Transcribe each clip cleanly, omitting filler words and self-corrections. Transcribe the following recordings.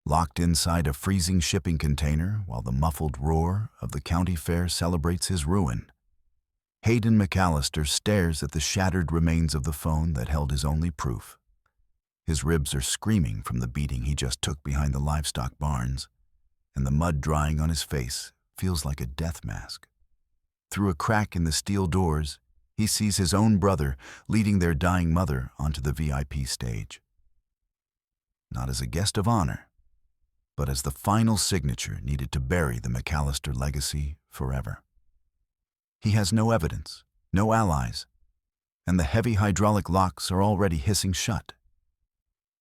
locked inside a freezing shipping container while the muffled roar of the county fair celebrates his ruin. Hayden McAllister stares at the shattered remains of the phone that held his only proof. His ribs are screaming from the beating he just took behind the livestock barns, and the mud drying on his face feels like a death mask. Through a crack in the steel doors, he sees his own brother leading their dying mother onto the VIP stage. Not as a guest of honor, but as the final signature needed to bury the McAllister legacy forever. He has no evidence, no allies, and the heavy hydraulic locks are already hissing shut.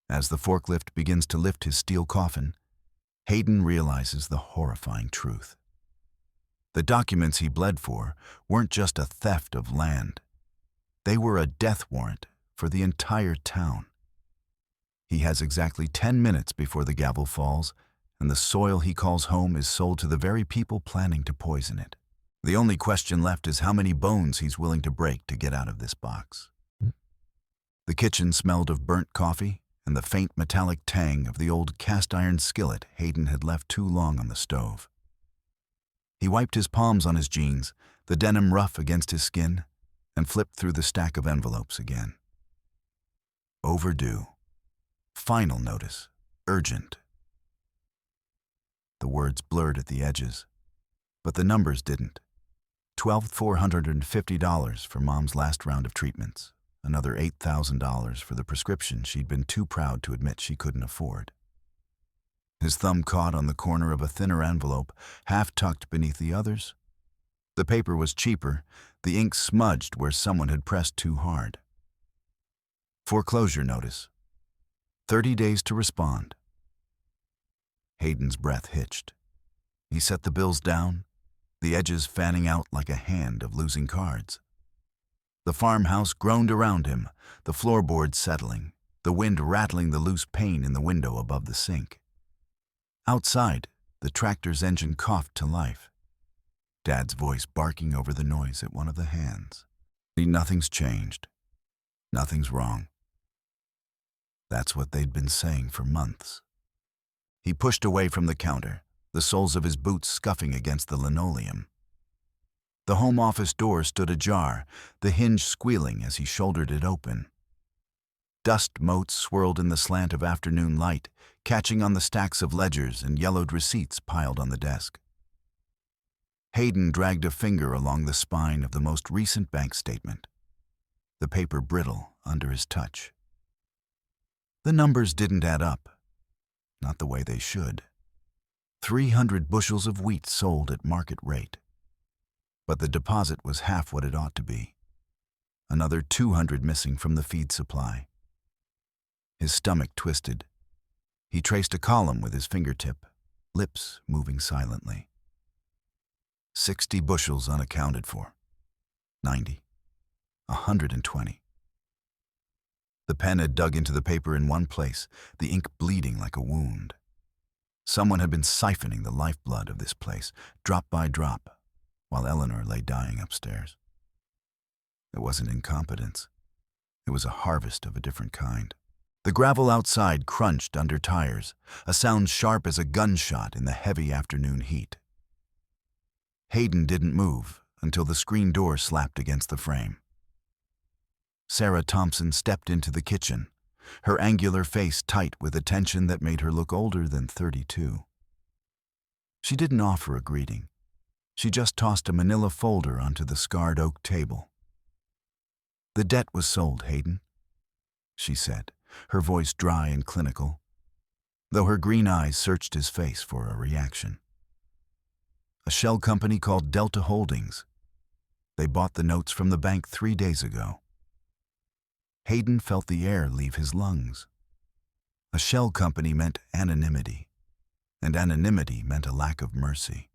As the forklift begins to lift his steel coffin, Hayden realizes the horrifying truth. The documents he bled for weren't just a theft of land. They were a death warrant for the entire town. He has exactly 10 minutes before the gavel falls, and the soil he calls home is sold to the very people planning to poison it. The only question left is how many bones he's willing to break to get out of this box. The kitchen smelled of burnt coffee and the faint metallic tang of the old cast-iron skillet Hayden had left too long on the stove. He wiped his palms on his jeans, the denim rough against his skin, and flipped through the stack of envelopes again. Overdue. Final notice. Urgent. The words blurred at the edges, but the numbers didn't. $12,450 for Mom's last round of treatments, another $8,000 for the prescription she'd been too proud to admit she couldn't afford. His thumb caught on the corner of a thinner envelope, half tucked beneath the others. The paper was cheaper, the ink smudged where someone had pressed too hard. Foreclosure notice. 30 days to respond. Hayden's breath hitched. He set the bills down, the edges fanning out like a hand of losing cards. The farmhouse groaned around him, the floorboards settling, the wind rattling the loose pane in the window above the sink. Outside, the tractor's engine coughed to life, Dad's voice barking over the noise at one of the hands. Nothing's changed. Nothing's wrong. That's what they'd been saying for months. He pushed away from the counter, the soles of his boots scuffing against the linoleum. The home office door stood ajar, the hinge squealing as he shouldered it open. Dust motes swirled in the slant of afternoon light, catching on the stacks of ledgers and yellowed receipts piled on the desk. Hayden dragged a finger along the spine of the most recent bank statement, the paper brittle under his touch. The numbers didn't add up, not the way they should. 300 bushels of wheat sold at market rate. But the deposit was half what it ought to be. Another 200 missing from the feed supply. His stomach twisted. He traced a column with his fingertip, lips moving silently. 60 bushels unaccounted for. 90. 120. The pen had dug into the paper in one place, the ink bleeding like a wound. Someone had been siphoning the lifeblood of this place, drop by drop, while Eleanor lay dying upstairs. It wasn't incompetence. It was a harvest of a different kind. The gravel outside crunched under tires, a sound sharp as a gunshot in the heavy afternoon heat. Hayden didn't move until the screen door slapped against the frame. Sarah Thompson stepped into the kitchen, her angular face tight with a tension that made her look older than 32. She didn't offer a greeting. She just tossed a manila folder onto the scarred oak table. "The debt was sold, Hayden," she said, her voice dry and clinical, though her green eyes searched his face for a reaction. "A shell company called Delta Holdings. They bought the notes from the bank 3 days ago." Hayden felt the air leave his lungs. A shell company meant anonymity, and anonymity meant a lack of mercy.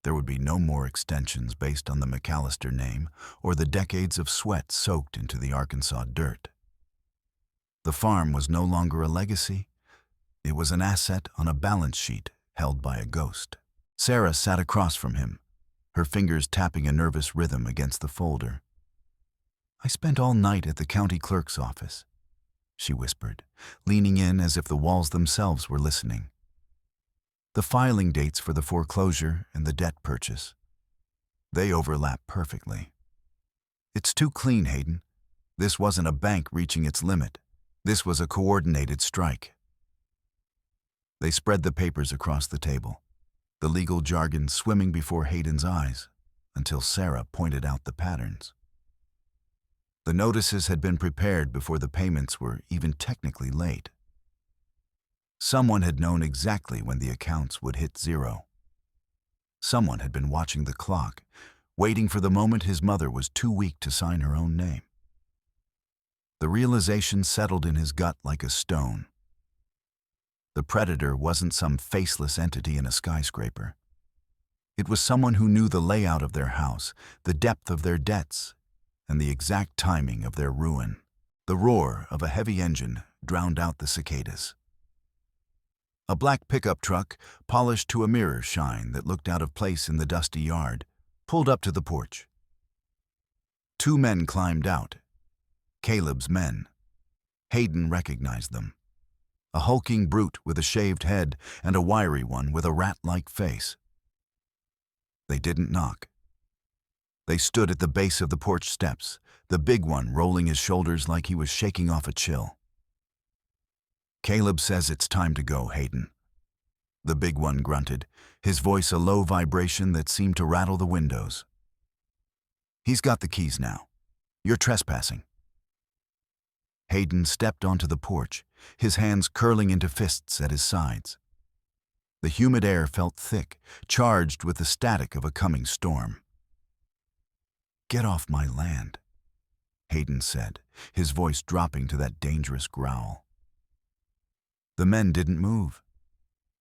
There would be no more extensions based on the McAllister name or the decades of sweat soaked into the Arkansas dirt. The farm was no longer a legacy. It was an asset on a balance sheet held by a ghost. Sarah sat across from him, her fingers tapping a nervous rhythm against the folder. "I spent all night at the county clerk's office. she whispered, leaning in as if the walls themselves were listening. "The filing dates for the foreclosure and the debt purchase. They overlap perfectly. It's too clean, Hayden. This wasn't a bank reaching its limit. This was a coordinated strike." They spread the papers across the table, the legal jargon swimming before Hayden's eyes, until Sarah pointed out the patterns. The notices had been prepared before the payments were even technically late. Someone had known exactly when the accounts would hit zero. Someone had been watching the clock, waiting for the moment his mother was too weak to sign her own name. The realization settled in his gut like a stone. The predator wasn't some faceless entity in a skyscraper. It was someone who knew the layout of their house, the depth of their debts, and the exact timing of their ruin. The roar of a heavy engine drowned out the cicadas. A black pickup truck, polished to a mirror shine that looked out of place in the dusty yard, pulled up to the porch. Two men climbed out. Caleb's men. Hayden recognized them. A hulking brute with a shaved head and a wiry one with a rat-like face. They didn't knock. They stood at the base of the porch steps, the big one rolling his shoulders like he was shaking off a chill. "Caleb says it's time to go, Hayden." The big one grunted, his voice a low vibration that seemed to rattle the windows. "He's got the keys now. You're trespassing." Hayden stepped onto the porch, his hands curling into fists at his sides. The humid air felt thick, charged with the static of a coming storm. "Get off my land," Hayden said, his voice dropping to that dangerous growl. The men didn't move.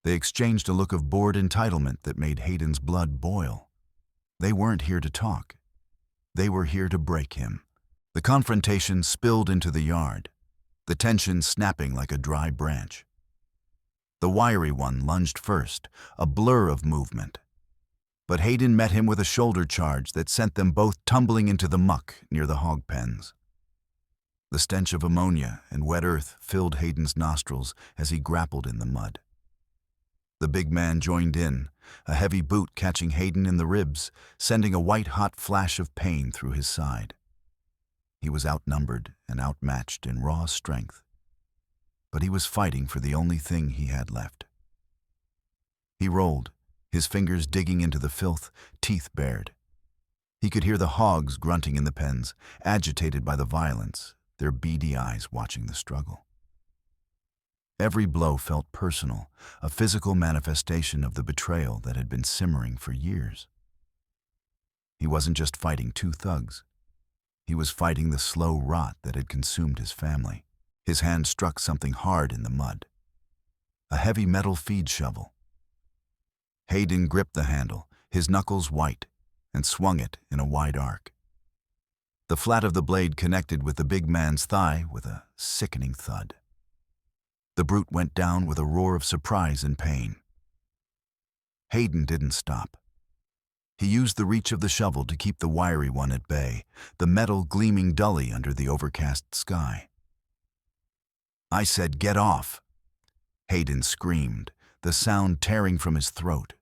They exchanged a look of bored entitlement that made Hayden's blood boil. They weren't here to talk. They were here to break him. The confrontation spilled into the yard, the tension snapping like a dry branch. The wiry one lunged first, a blur of movement. But Hayden met him with a shoulder charge that sent them both tumbling into the muck near the hog pens. The stench of ammonia and wet earth filled Hayden's nostrils as he grappled in the mud. The big man joined in, a heavy boot catching Hayden in the ribs, sending a white-hot flash of pain through his side. He was outnumbered and outmatched in raw strength, but he was fighting for the only thing he had left. He rolled, his fingers digging into the filth, teeth bared. He could hear the hogs grunting in the pens, agitated by the violence, their beady eyes watching the struggle. Every blow felt personal, a physical manifestation of the betrayal that had been simmering for years. He wasn't just fighting two thugs. He was fighting the slow rot that had consumed his family. His hand struck something hard in the mud. A heavy metal feed shovel. Hayden gripped the handle, his knuckles white, and swung it in a wide arc. The flat of the blade connected with the big man's thigh with a sickening thud. The brute went down with a roar of surprise and pain. Hayden didn't stop. He used the reach of the shovel to keep the wiry one at bay, the metal gleaming dully under the overcast sky. "I said get off!" Hayden screamed, the sound tearing from his throat.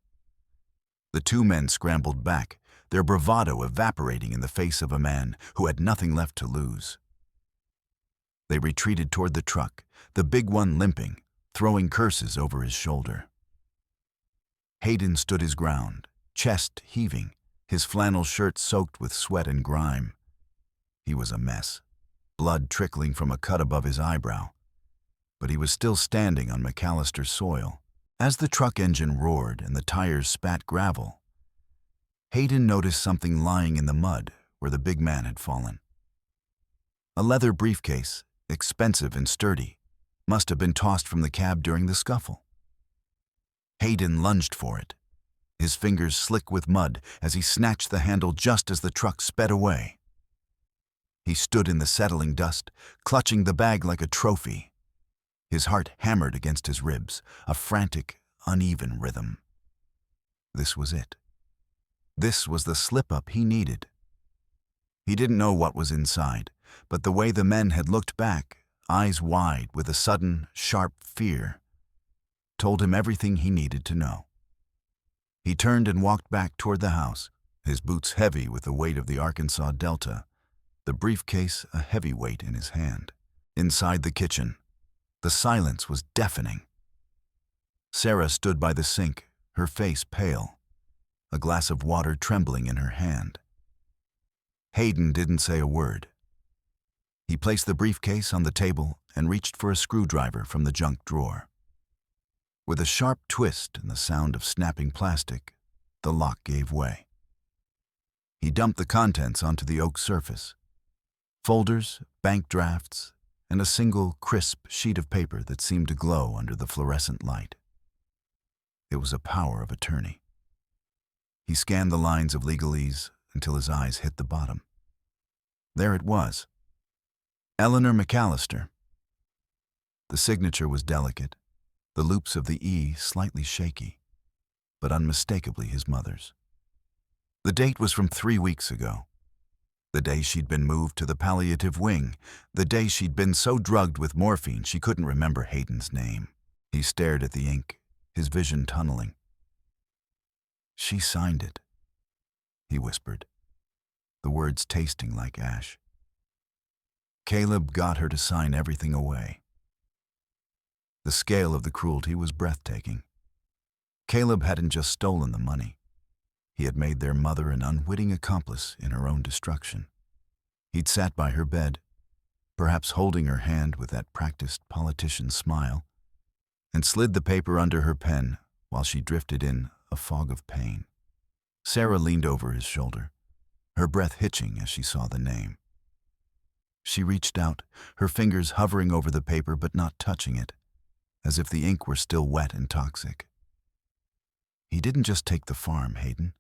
The two men scrambled back, their bravado evaporating in the face of a man who had nothing left to lose. They retreated toward the truck, the big one limping, throwing curses over his shoulder. Hayden stood his ground, chest heaving, his flannel shirt soaked with sweat and grime. He was a mess, blood trickling from a cut above his eyebrow. But he was still standing on McAllister soil. As the truck engine roared and the tires spat gravel, Hayden noticed something lying in the mud where the big man had fallen. A leather briefcase, expensive and sturdy, must have been tossed from the cab during the scuffle. Hayden lunged for it, his fingers slick with mud as he snatched the handle just as the truck sped away. He stood in the settling dust, clutching the bag like a trophy. His heart hammered against his ribs, a frantic, uneven rhythm. This was it. This was the slip-up he needed. He didn't know what was inside, but the way the men had looked back, eyes wide with a sudden, sharp fear, told him everything he needed to know. He turned and walked back toward the house, his boots heavy with the weight of the Arkansas Delta, the briefcase a heavy weight in his hand. Inside the kitchen, the silence was deafening. Sarah stood by the sink, her face pale, a glass of water trembling in her hand. Hayden didn't say a word. He placed the briefcase on the table and reached for a screwdriver from the junk drawer. With a sharp twist and the sound of snapping plastic, the lock gave way. He dumped the contents onto the oak surface. Folders, bank drafts, and a single, crisp sheet of paper that seemed to glow under the fluorescent light. It was a power of attorney. He scanned the lines of legalese until his eyes hit the bottom. There it was. Eleanor McAllister. The signature was delicate, the loops of the E slightly shaky, but unmistakably his mother's. The date was from 3 weeks ago. The day she'd been moved to the palliative wing, the day she'd been so drugged with morphine she couldn't remember Hayden's name. He stared at the ink, his vision tunneling. "She signed it," he whispered, the words tasting like ash. Caleb got her to sign everything away. The scale of the cruelty was breathtaking. Caleb hadn't just stolen the money. He had made their mother an unwitting accomplice in her own destruction. He'd sat by her bed, perhaps holding her hand with that practiced politician's smile, and slid the paper under her pen while she drifted in a fog of pain. Sarah leaned over his shoulder, her breath hitching as she saw the name. She reached out, her fingers hovering over the paper but not touching it, as if the ink were still wet and toxic. "He didn't just take the farm, Hayden,"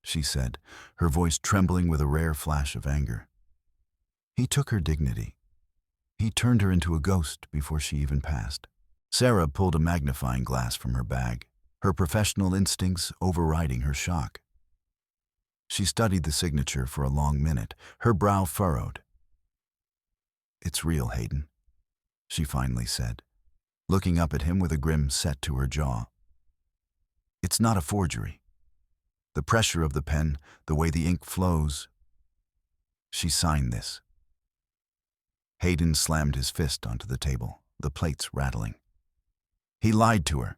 she said, her voice trembling with a rare flash of anger. "He took her dignity. He turned her into a ghost before she even passed." Sarah pulled a magnifying glass from her bag, her professional instincts overriding her shock. She studied the signature for a long minute, her brow furrowed. "It's real, Hayden," she finally said, looking up at him with a grim set to her jaw. "It's not a forgery. The pressure of the pen, the way the ink flows. She signed this." Hayden slammed his fist onto the table, the plates rattling. He lied to her.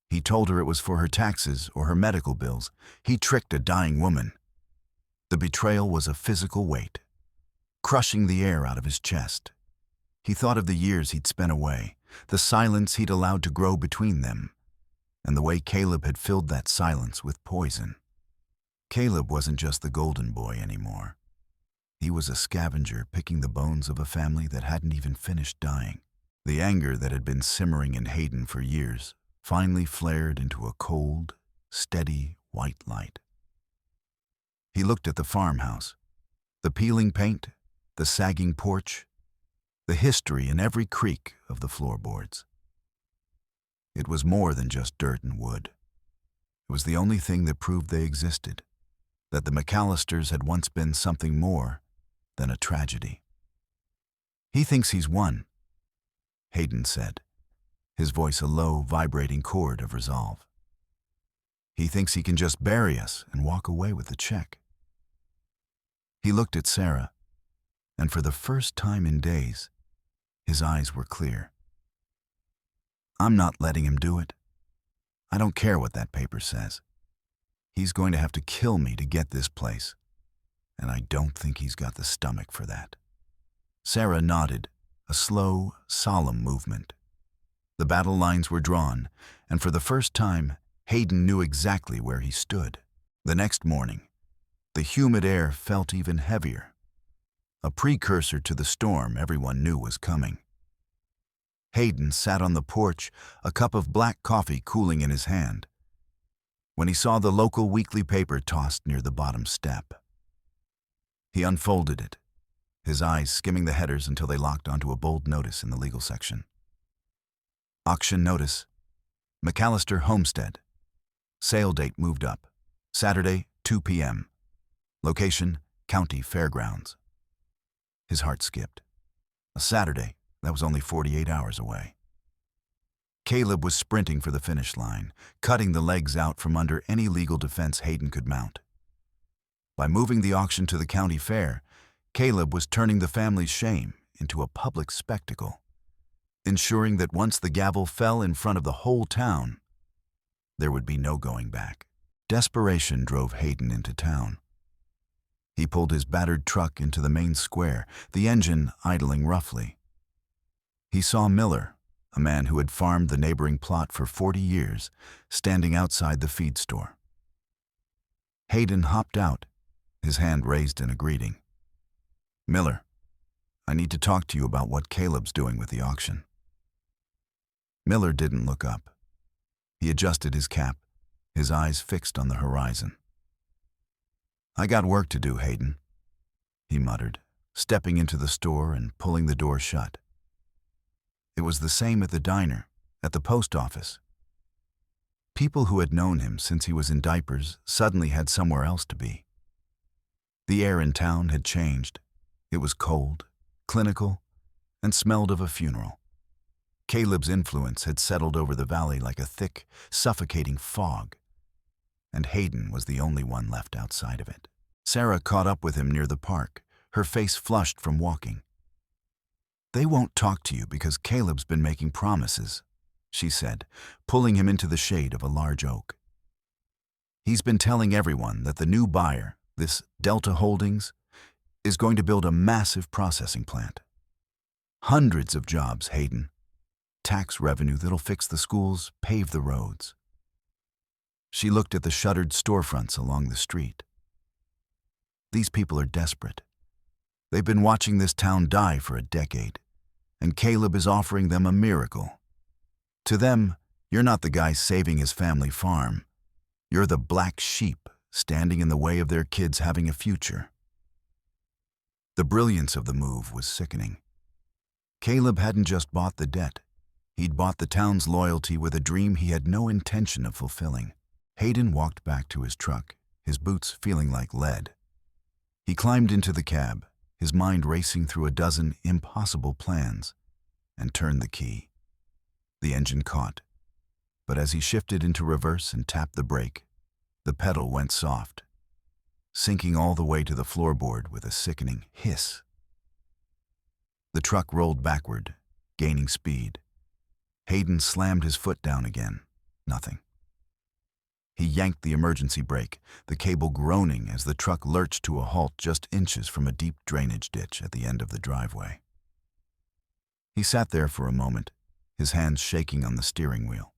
He told her it was for her taxes or her medical bills. He tricked a dying woman. The betrayal was a physical weight, crushing the air out of his chest. He thought of the years he'd spent away, the silence he'd allowed to grow between them, and the way Caleb had filled that silence with poison. Caleb wasn't just the golden boy anymore. He was a scavenger picking the bones of a family that hadn't even finished dying. The anger that had been simmering in Hayden for years finally flared into a cold, steady, white light. He looked at the farmhouse, the peeling paint, the sagging porch, the history in every creak of the floorboards. It was more than just dirt and wood. It was the only thing that proved they existed, that the McAllisters had once been something more than a tragedy. "He thinks he's won," Hayden said, his voice a low, vibrating chord of resolve. "He thinks he can just bury us and walk away with the check." He looked at Sarah, and for the first time in days, his eyes were clear. "I'm not letting him do it. I don't care what that paper says. He's going to have to kill me to get this place, and I don't think he's got the stomach for that." Sarah nodded, a slow, solemn movement. The battle lines were drawn, and for the first time, Hayden knew exactly where he stood. The next morning, the humid air felt even heavier, a precursor to the storm everyone knew was coming. Hayden sat on the porch, a cup of black coffee cooling in his hand, when he saw the local weekly paper tossed near the bottom step. He unfolded it, his eyes skimming the headers until they locked onto a bold notice in the legal section. Auction notice, McAllister Homestead. Sale date moved up, Saturday, 2 p.m. Location, County Fairgrounds. His heart skipped. A Saturday, That was only 48 hours away. Caleb was sprinting for the finish line, cutting the legs out from under any legal defense Hayden could mount. By moving the auction to the county fair, Caleb was turning the family's shame into a public spectacle, ensuring that once the gavel fell in front of the whole town, there would be no going back. Desperation drove Hayden into town. He pulled his battered truck into the main square, the engine idling roughly. He saw Miller, a man who had farmed the neighboring plot for 40 years, standing outside the feed store. Hayden hopped out, his hand raised in a greeting. "Miller, I need to talk to you about what Caleb's doing with the auction." Miller didn't look up. He adjusted his cap, his eyes fixed on the horizon. "I got work to do, Hayden," he muttered, stepping into the store and pulling the door shut. It was the same at the diner, at the post office. People who had known him since he was in diapers suddenly had somewhere else to be. The air in town had changed. It was cold, clinical, and smelled of a funeral. Caleb's influence had settled over the valley like a thick, suffocating fog, and Hayden was the only one left outside of it. Sarah caught up with him near the park, her face flushed from walking. "They won't talk to you because Caleb's been making promises," she said, pulling him into the shade of a large oak. "He's been telling everyone that the new buyer, this Delta Holdings, is going to build a massive processing plant. Hundreds of jobs, Hayden. Tax revenue that'll fix the schools, pave the roads." She looked at the shuttered storefronts along the street. These people are desperate. They've been watching this town die for a decade, and Caleb is offering them a miracle. To them, you're not the guy saving his family farm. You're the black sheep standing in the way of their kids having a future. The brilliance of the move was sickening. Caleb hadn't just bought the debt. He'd bought the town's loyalty with a dream he had no intention of fulfilling. Hayden walked back to his truck, his boots feeling like lead. He climbed into the cab, his mind racing through a dozen impossible plans, and turned the key. The engine caught, but as he shifted into reverse and tapped the brake, the pedal went soft, sinking all the way to the floorboard with a sickening hiss. The truck rolled backward, gaining speed. Hayden slammed his foot down again. Nothing. He yanked the emergency brake, the cable groaning as the truck lurched to a halt just inches from a deep drainage ditch at the end of the driveway. He sat there for a moment, his hands shaking on the steering wheel.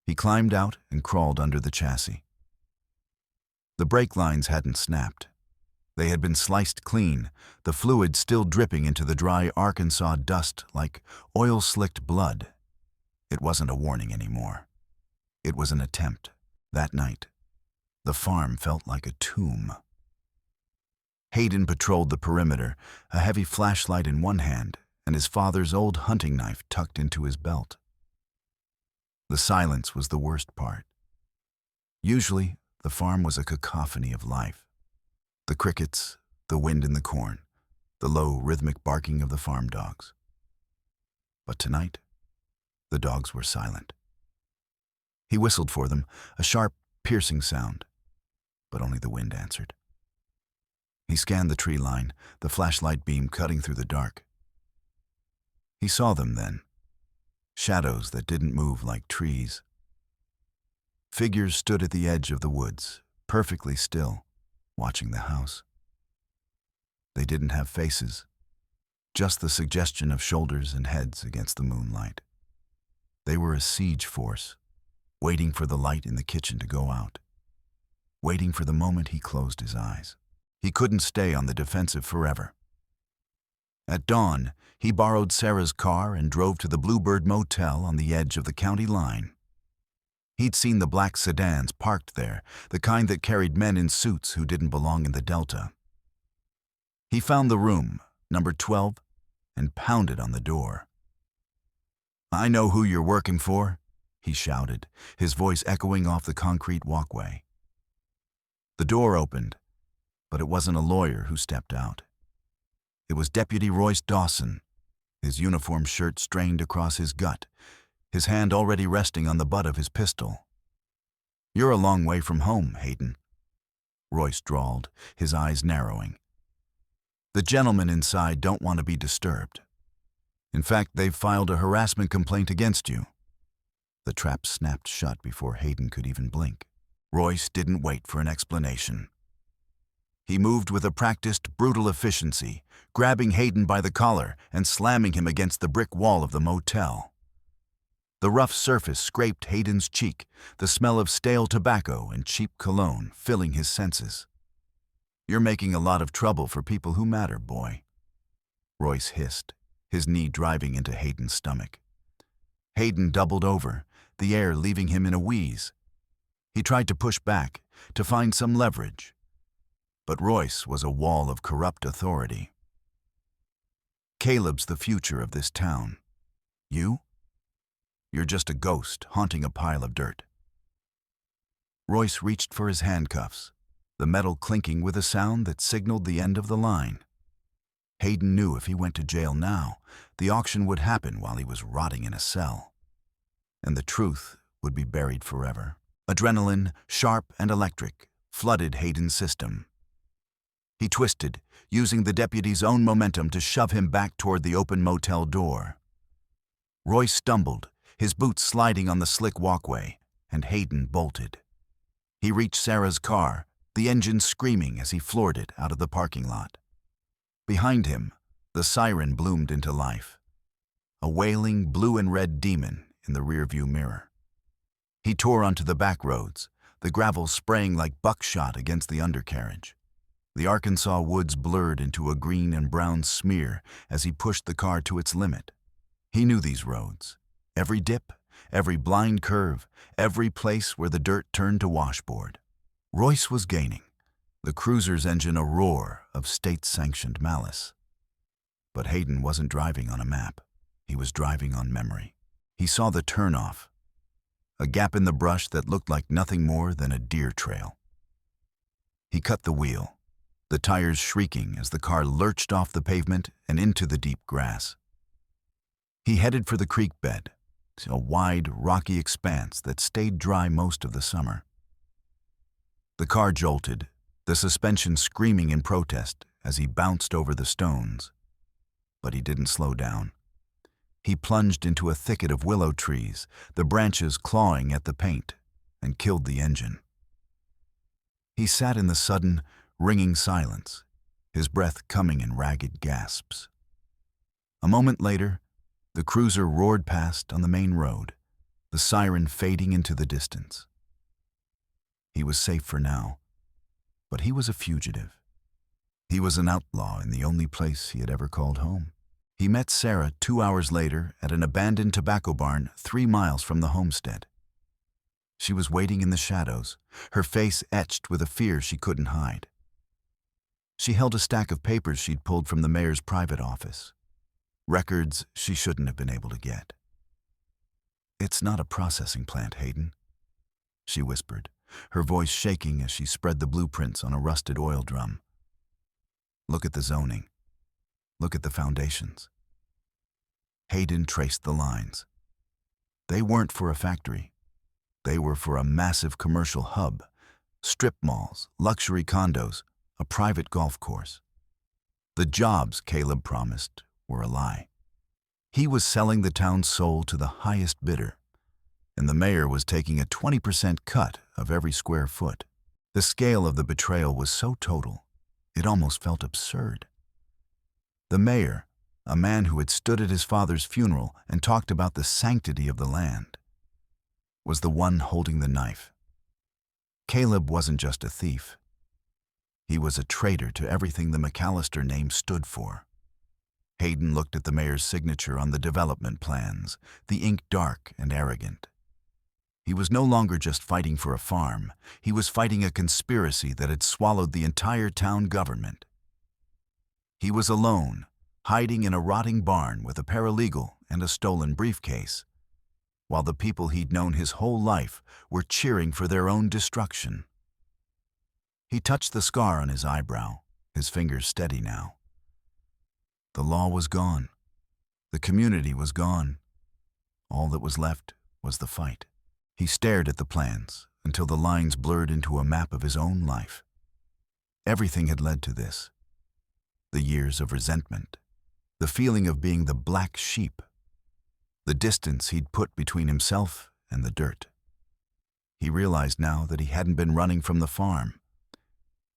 He climbed out and crawled under the chassis. The brake lines hadn't snapped. They had been sliced clean, the fluid still dripping into the dry Arkansas dust like oil-slicked blood. It wasn't a warning anymore. It was an attempt. That night, the farm felt like a tomb. Hayden patrolled the perimeter, a heavy flashlight in one hand and his father's old hunting knife tucked into his belt. The silence was the worst part. Usually, the farm was a cacophony of life. The crickets, the wind in the corn, the low, rhythmic barking of the farm dogs. But tonight, the dogs were silent. He whistled for them, a sharp, piercing sound, but only the wind answered. He scanned the tree line, the flashlight beam cutting through the dark. He saw them then, shadows that didn't move like trees. Figures stood at the edge of the woods, perfectly still, watching the house. They didn't have faces, just the suggestion of shoulders and heads against the moonlight. They were a siege force, waiting for the light in the kitchen to go out, waiting for the moment he closed his eyes. He couldn't stay on the defensive forever. At dawn, he borrowed Sarah's car and drove to the Bluebird Motel on the edge of the county line. He'd seen the black sedans parked there, the kind that carried men in suits who didn't belong in the Delta. He found the room, number 12, and pounded on the door. "I know who you're working for," he shouted, his voice echoing off the concrete walkway. The door opened, but it wasn't a lawyer who stepped out. It was Deputy Royce Dawson, his uniform shirt strained across his gut, his hand already resting on the butt of his pistol. "You're a long way from home, Hayden," Royce drawled, his eyes narrowing. "The gentlemen inside don't want to be disturbed. In fact, they've filed a harassment complaint against you." The trap snapped shut before Hayden could even blink. Royce didn't wait for an explanation. He moved with a practiced, brutal efficiency, grabbing Hayden by the collar and slamming him against the brick wall of the motel. The rough surface scraped Hayden's cheek, the smell of stale tobacco and cheap cologne filling his senses. "You're making a lot of trouble for people who matter, boy," Royce hissed, his knee driving into Hayden's stomach. Hayden doubled over, the air leaving him in a wheeze. He tried to push back, to find some leverage. But Royce was a wall of corrupt authority. "Caleb's the future of this town. You? You're just a ghost haunting a pile of dirt." Royce reached for his handcuffs, the metal clinking with a sound that signaled the end of the line. Hayden knew if he went to jail now, the auction would happen while he was rotting in a cell. And the truth would be buried forever. Adrenaline, sharp and electric, flooded Hayden's system. He twisted, using the deputy's own momentum to shove him back toward the open motel door. Royce stumbled, his boots sliding on the slick walkway, and Hayden bolted. He reached Sarah's car, the engine screaming as he floored it out of the parking lot. Behind him, the siren bloomed into life, a wailing blue and red demon in the rearview mirror. He tore onto the back roads, the gravel spraying like buckshot against the undercarriage. The Arkansas woods blurred into a green and brown smear as he pushed the car to its limit. He knew these roads. Every dip, every blind curve, every place where the dirt turned to washboard. Royce was gaining, the cruiser's engine a roar of state-sanctioned malice. But Hayden wasn't driving on a map. He was driving on memory. He saw the turnoff, a gap in the brush that looked like nothing more than a deer trail. He cut the wheel, the tires shrieking as the car lurched off the pavement and into the deep grass. He headed for the creek bed, a wide, rocky expanse that stayed dry most of the summer. The car jolted, the suspension screaming in protest as he bounced over the stones. But he didn't slow down. He plunged into a thicket of willow trees, the branches clawing at the paint, and killed the engine. He sat in the sudden, ringing silence, his breath coming in ragged gasps. A moment later, the cruiser roared past on the main road, the siren fading into the distance. He was safe for now, but he was a fugitive. He was an outlaw in the only place he had ever called home. He met Sarah 2 hours later at an abandoned tobacco barn 3 miles from the homestead. She was waiting in the shadows, her face etched with a fear she couldn't hide. She held a stack of papers she'd pulled from the mayor's private office, records she shouldn't have been able to get. "It's not a processing plant, Hayden," she whispered, her voice shaking as she spread the blueprints on a rusted oil drum. "Look at the zoning. Look at the foundations." Hayden traced the lines. They weren't for a factory. They were for a massive commercial hub, strip malls, luxury condos, a private golf course. The jobs Caleb promised were a lie. He was selling the town's soul to the highest bidder, and the mayor was taking a 20% cut of every square foot. The scale of the betrayal was so total, it almost felt absurd. The mayor, a man who had stood at his father's funeral and talked about the sanctity of the land, was the one holding the knife. Caleb wasn't just a thief. He was a traitor to everything the McAllister name stood for. Hayden looked at the mayor's signature on the development plans, the ink dark and arrogant. He was no longer just fighting for a farm. He was fighting a conspiracy that had swallowed the entire town government. He was alone, hiding in a rotting barn with a paralegal and a stolen briefcase, while the people he'd known his whole life were cheering for their own destruction. He touched the scar on his eyebrow, his fingers steady now. The law was gone. The community was gone. All that was left was the fight. He stared at the plans until the lines blurred into a map of his own life. Everything had led to this. The years of resentment, the feeling of being the black sheep, the distance he'd put between himself and the dirt. He realized now that he hadn't been running from the farm.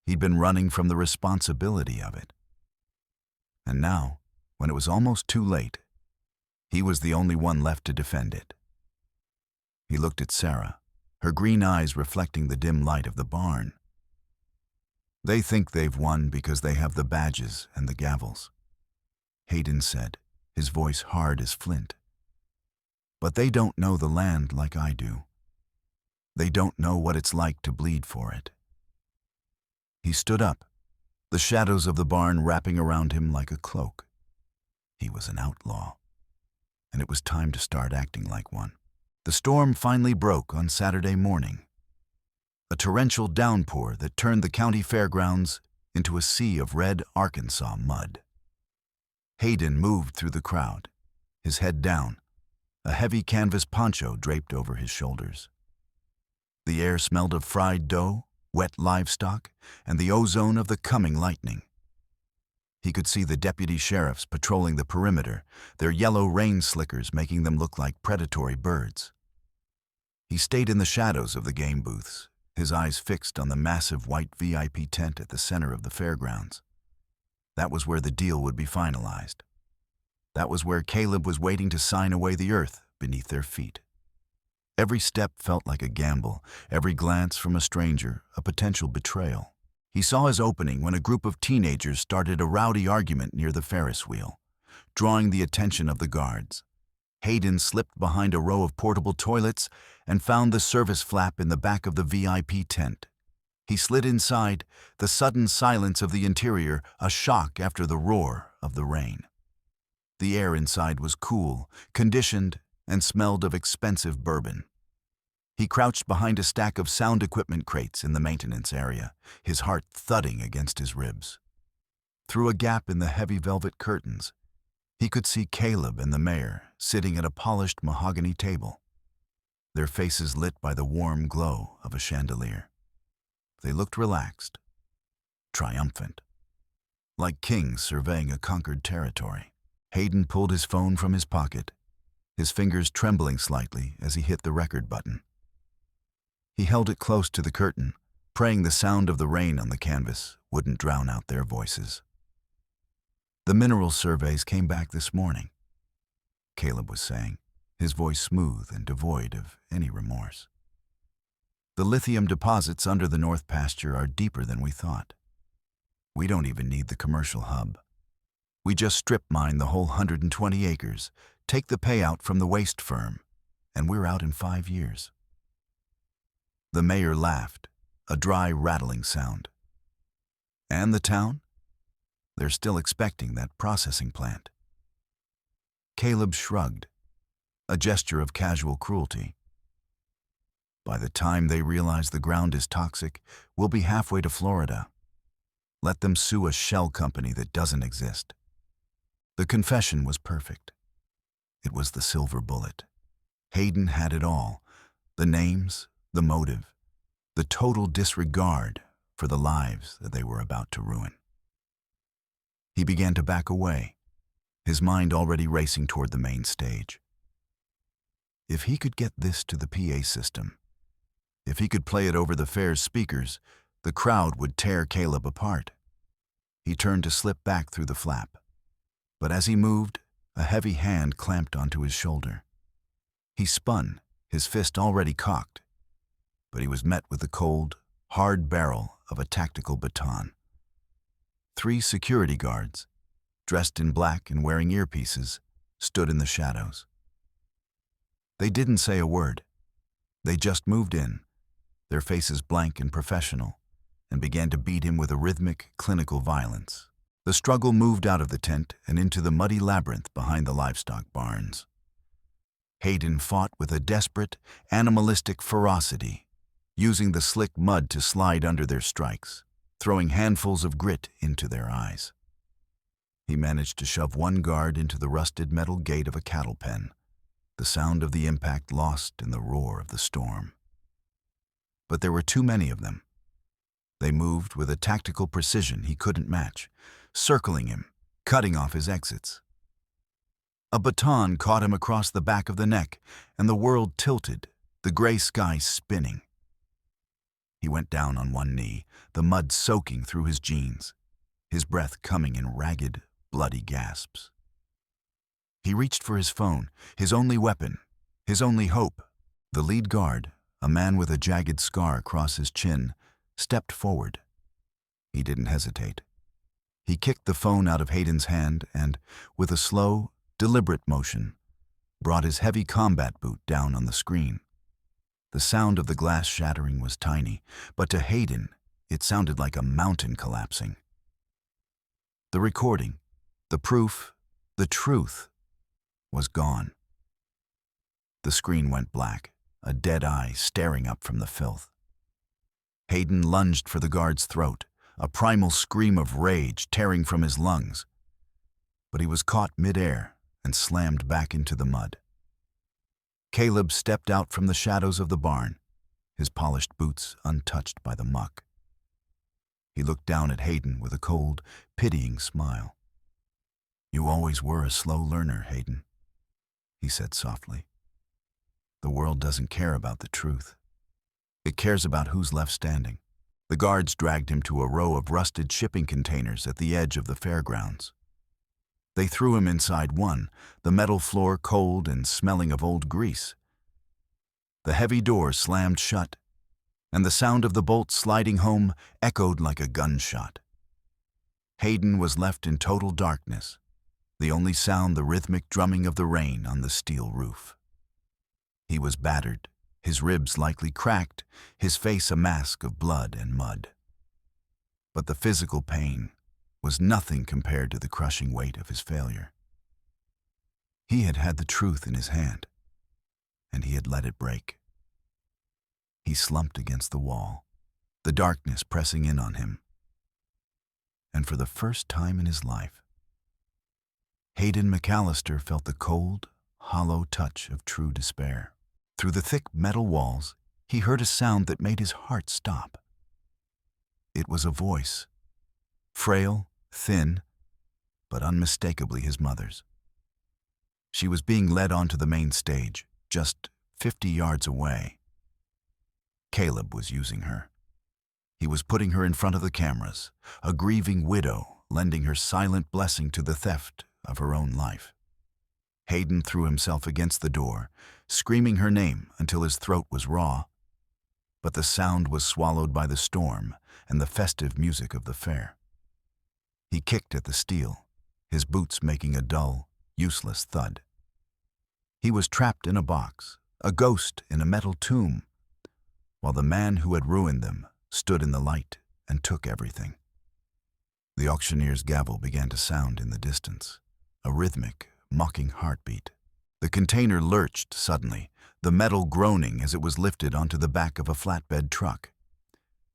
He'd been running from the responsibility of it. And now, when it was almost too late, he was the only one left to defend it. He looked at Sarah, her green eyes reflecting the dim light of the barn. "They think they've won because they have the badges and the gavels," Hayden said, his voice hard as flint. "But they don't know the land like I do. They don't know what it's like to bleed for it." He stood up, the shadows of the barn wrapping around him like a cloak. He was an outlaw, and it was time to start acting like one. The storm finally broke on Saturday morning. A torrential downpour that turned the county fairgrounds into a sea of red Arkansas mud. Hayden moved through the crowd, his head down, a heavy canvas poncho draped over his shoulders. The air smelled of fried dough, wet livestock, and the ozone of the coming lightning. He could see the deputy sheriffs patrolling the perimeter, their yellow rain slickers making them look like predatory birds. He stayed in the shadows of the game booths, his eyes fixed on the massive white VIP tent at the center of the fairgrounds. That was where the deal would be finalized. That was where Caleb was waiting to sign away the earth beneath their feet. Every step felt like a gamble, every glance from a stranger a potential betrayal. He saw his opening when a group of teenagers started a rowdy argument near the Ferris wheel, drawing the attention of the guards. Hayden slipped behind a row of portable toilets and found the service flap in the back of the VIP tent. He slid inside, the sudden silence of the interior a shock after the roar of the rain. The air inside was cool, conditioned, and smelled of expensive bourbon. He crouched behind a stack of sound equipment crates in the maintenance area, his heart thudding against his ribs. Through a gap in the heavy velvet curtains, he could see Caleb and the mayor sitting at a polished mahogany table, their faces lit by the warm glow of a chandelier. They looked relaxed, triumphant, like kings surveying a conquered territory. Hayden pulled his phone from his pocket, his fingers trembling slightly as he hit the record button. He held it close to the curtain, praying the sound of the rain on the canvas wouldn't drown out their voices. "The mineral surveys came back this morning," Caleb was saying, his voice smooth and devoid of any remorse. "The lithium deposits under the North Pasture are deeper than we thought. We don't even need the commercial hub. We just strip mine the whole 120 acres, take the payout from the waste firm, and we're out in 5 years." The mayor laughed, a dry, rattling sound. "And the town? They're still expecting that processing plant." Caleb shrugged, a gesture of casual cruelty. "By the time they realize the ground is toxic, we'll be halfway to Florida. Let them sue a shell company that doesn't exist." The confession was perfect. It was the silver bullet. Hayden had it all: the names, the motive, the total disregard for the lives that they were about to ruin. He began to back away, his mind already racing toward the main stage. If he could get this to the PA system, if he could play it over the fair's speakers, the crowd would tear Caleb apart. He turned to slip back through the flap, but as he moved, a heavy hand clamped onto his shoulder. He spun, his fist already cocked, but he was met with the cold, hard barrel of a tactical baton. 3 security guards, dressed in black and wearing earpieces, stood in the shadows. They didn't say a word. They just moved in, their faces blank and professional, and began to beat him with a rhythmic, clinical violence. The struggle moved out of the tent and into the muddy labyrinth behind the livestock barns. Hayden fought with a desperate, animalistic ferocity, using the slick mud to slide under their strikes, throwing handfuls of grit into their eyes. He managed to shove one guard into the rusted metal gate of a cattle pen, the sound of the impact lost in the roar of the storm. But there were too many of them. They moved with a tactical precision he couldn't match, circling him, cutting off his exits. A baton caught him across the back of the neck, and the world tilted, the gray sky spinning. He went down on one knee, the mud soaking through his jeans, his breath coming in ragged, bloody gasps. He reached for his phone, his only weapon, his only hope. The lead guard, a man with a jagged scar across his chin, stepped forward. He didn't hesitate. He kicked the phone out of Hayden's hand and, with a slow, deliberate motion, brought his heavy combat boot down on the screen. The sound of the glass shattering was tiny, but to Hayden, it sounded like a mountain collapsing. The recording, the proof, the truth, was gone. The screen went black, a dead eye staring up from the filth. Hayden lunged for the guard's throat, a primal scream of rage tearing from his lungs. But he was caught mid-air and slammed back into the mud. Caleb stepped out from the shadows of the barn, his polished boots untouched by the muck. He looked down at Hayden with a cold, pitying smile. "You always were a slow learner, Hayden," he said softly. "The world doesn't care about the truth. It cares about who's left standing." The guards dragged him to a row of rusted shipping containers at the edge of the fairgrounds. They threw him inside one, the metal floor cold and smelling of old grease. The heavy door slammed shut, and the sound of the bolt sliding home echoed like a gunshot. Hayden was left in total darkness, the only sound the rhythmic drumming of the rain on the steel roof. He was battered, his ribs likely cracked, his face a mask of blood and mud. But the physical pain was nothing compared to the crushing weight of his failure. He had had the truth in his hand, and he had let it break. He slumped against the wall, the darkness pressing in on him. And for the first time in his life, Hayden McAllister felt the cold, hollow touch of true despair. Through the thick metal walls, he heard a sound that made his heart stop. It was a voice, frail, thin, but unmistakably his mother's. She was being led onto the main stage, just 50 yards away. Caleb was using her. He was putting her in front of the cameras, a grieving widow lending her silent blessing to the theft of her own life. Hayden threw himself against the door, screaming her name until his throat was raw. But the sound was swallowed by the storm and the festive music of the fair. He kicked at the steel, his boots making a dull, useless thud. He was trapped in a box, a ghost in a metal tomb, while the man who had ruined them stood in the light and took everything. The auctioneer's gavel began to sound in the distance, a rhythmic, mocking heartbeat. The container lurched suddenly, the metal groaning as it was lifted onto the back of a flatbed truck.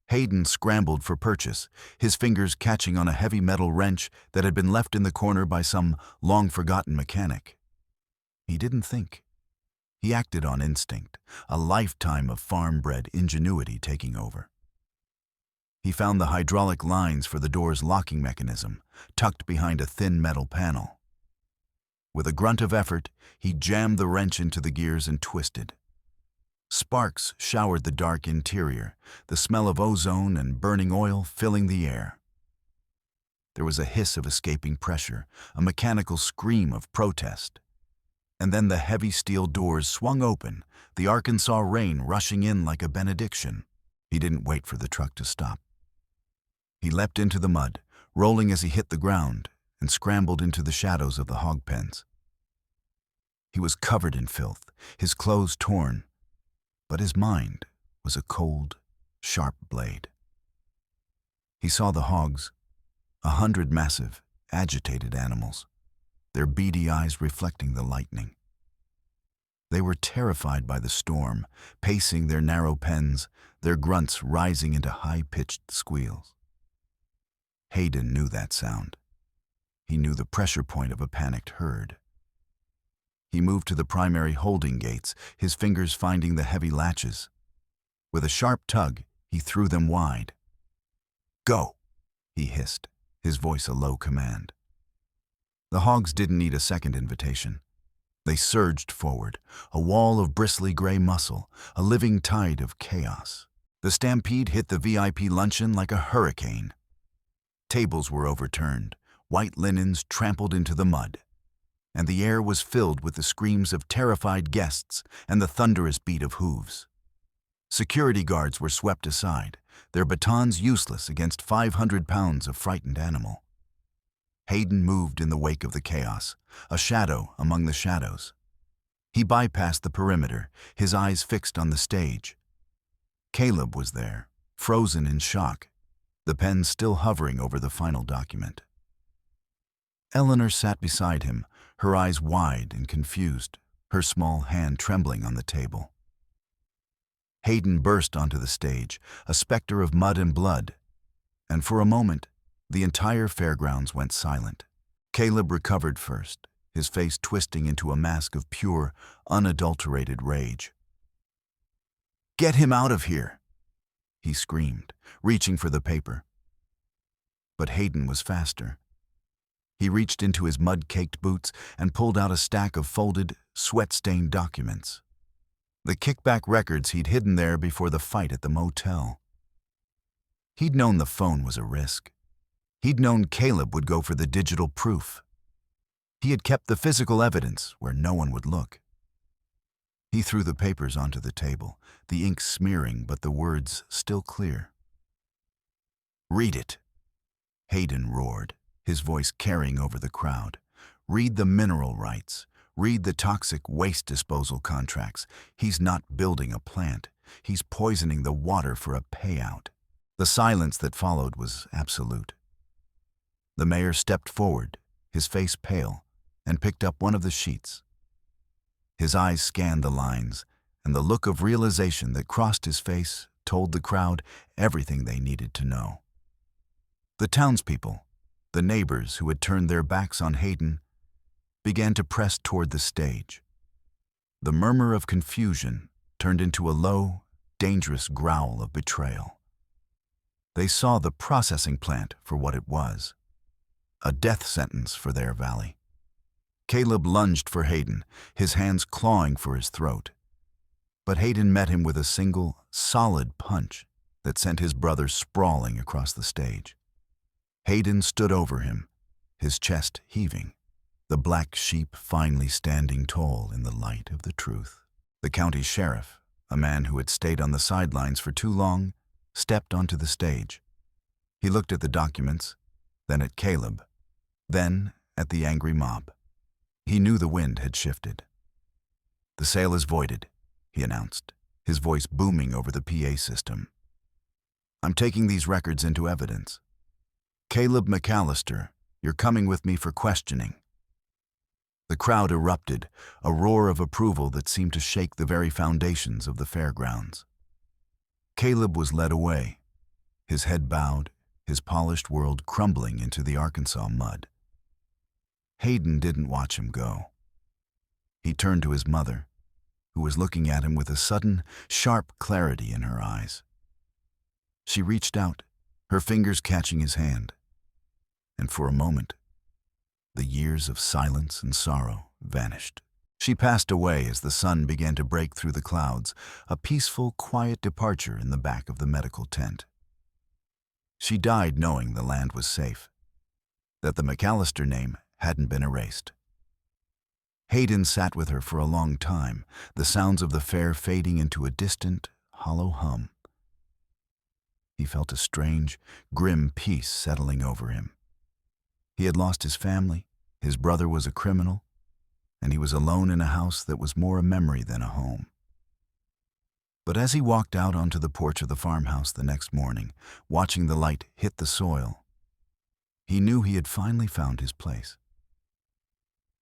Hayden scrambled for purchase, his fingers catching on a heavy metal wrench that had been left in the corner by some long-forgotten mechanic. He didn't think. He acted on instinct, a lifetime of farm-bred ingenuity taking over. He found the hydraulic lines for the door's locking mechanism, tucked behind a thin metal panel. With a grunt of effort, he jammed the wrench into the gears and twisted. Sparks showered the dark interior, the smell of ozone and burning oil filling the air. There was a hiss of escaping pressure, a mechanical scream of protest. And then the heavy steel doors swung open, the Arkansas rain rushing in like a benediction. He didn't wait for the truck to stop. He leapt into the mud, rolling as he hit the ground, and scrambled into the shadows of the hog pens. He was covered in filth, his clothes torn, but his mind was a cold, sharp blade. He saw the hogs, 100 massive, agitated animals, their beady eyes reflecting the lightning. They were terrified by the storm, pacing their narrow pens, their grunts rising into high-pitched squeals. Hayden knew that sound. He knew the pressure point of a panicked herd. He moved to the primary holding gates, his fingers finding the heavy latches. With a sharp tug, he threw them wide. "Go!" he hissed, his voice a low command. The hogs didn't need a second invitation. They surged forward, a wall of bristly gray muscle, a living tide of chaos. The stampede hit the VIP luncheon like a hurricane. Tables were overturned, white linens trampled into the mud, and the air was filled with the screams of terrified guests and the thunderous beat of hooves. Security guards were swept aside, their batons useless against 500 pounds of frightened animal. Hayden moved in the wake of the chaos, a shadow among the shadows. He bypassed the perimeter, his eyes fixed on the stage. Caleb was there, frozen in shock, the pen still hovering over the final document. Eleanor sat beside him, her eyes wide and confused, her small hand trembling on the table. Hayden burst onto the stage, a specter of mud and blood, and for a moment, the entire fairgrounds went silent. Caleb recovered first, his face twisting into a mask of pure, unadulterated rage. "Get him out of here!" he screamed, reaching for the paper. But Hayden was faster. He reached into his mud-caked boots and pulled out a stack of folded, sweat-stained documents. The kickback records he'd hidden there before the fight at the motel. He'd known the phone was a risk. He'd known Caleb would go for the digital proof. He had kept the physical evidence where no one would look. He threw the papers onto the table, the ink smearing but the words still clear. "Read it," Hayden roared, his voice carrying over the crowd. "Read the mineral rights. Read the toxic waste disposal contracts. He's not building a plant. He's poisoning the water for a payout." The silence that followed was absolute. The mayor stepped forward, his face pale, and picked up one of the sheets. His eyes scanned the lines, and the look of realization that crossed his face told the crowd everything they needed to know. The townspeople, the neighbors who had turned their backs on Hayden, began to press toward the stage. The murmur of confusion turned into a low, dangerous growl of betrayal. They saw the processing plant for what it was, a death sentence for their valley. Caleb lunged for Hayden, his hands clawing for his throat. But Hayden met him with a single, solid punch that sent his brother sprawling across the stage. Hayden stood over him, his chest heaving, the black sheep finally standing tall in the light of the truth. The county sheriff, a man who had stayed on the sidelines for too long, stepped onto the stage. He looked at the documents, then at Caleb, then at the angry mob. He knew the wind had shifted. "The sale is voided," he announced, his voice booming over the PA system. "I'm taking these records into evidence. Caleb McAllister, you're coming with me for questioning." The crowd erupted, a roar of approval that seemed to shake the very foundations of the fairgrounds. Caleb was led away, his head bowed, his polished world crumbling into the Arkansas mud. Hayden didn't watch him go. He turned to his mother, who was looking at him with a sudden, sharp clarity in her eyes. She reached out, her fingers catching his hand, and for a moment, the years of silence and sorrow vanished. She passed away as the sun began to break through the clouds, a peaceful, quiet departure in the back of the medical tent. She died knowing the land was safe, that the McAllister name hadn't been erased. Hayden sat with her for a long time, the sounds of the fair fading into a distant, hollow hum. He felt a strange, grim peace settling over him. He had lost his family, his brother was a criminal, and he was alone in a house that was more a memory than a home. But as he walked out onto the porch of the farmhouse the next morning, watching the light hit the soil, he knew he had finally found his place.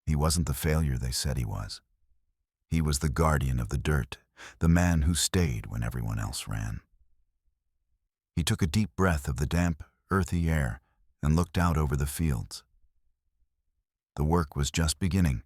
He wasn't the failure they said he was. He was the guardian of the dirt, the man who stayed when everyone else ran. He took a deep breath of the damp, earthy air and looked out over the fields. The work was just beginning.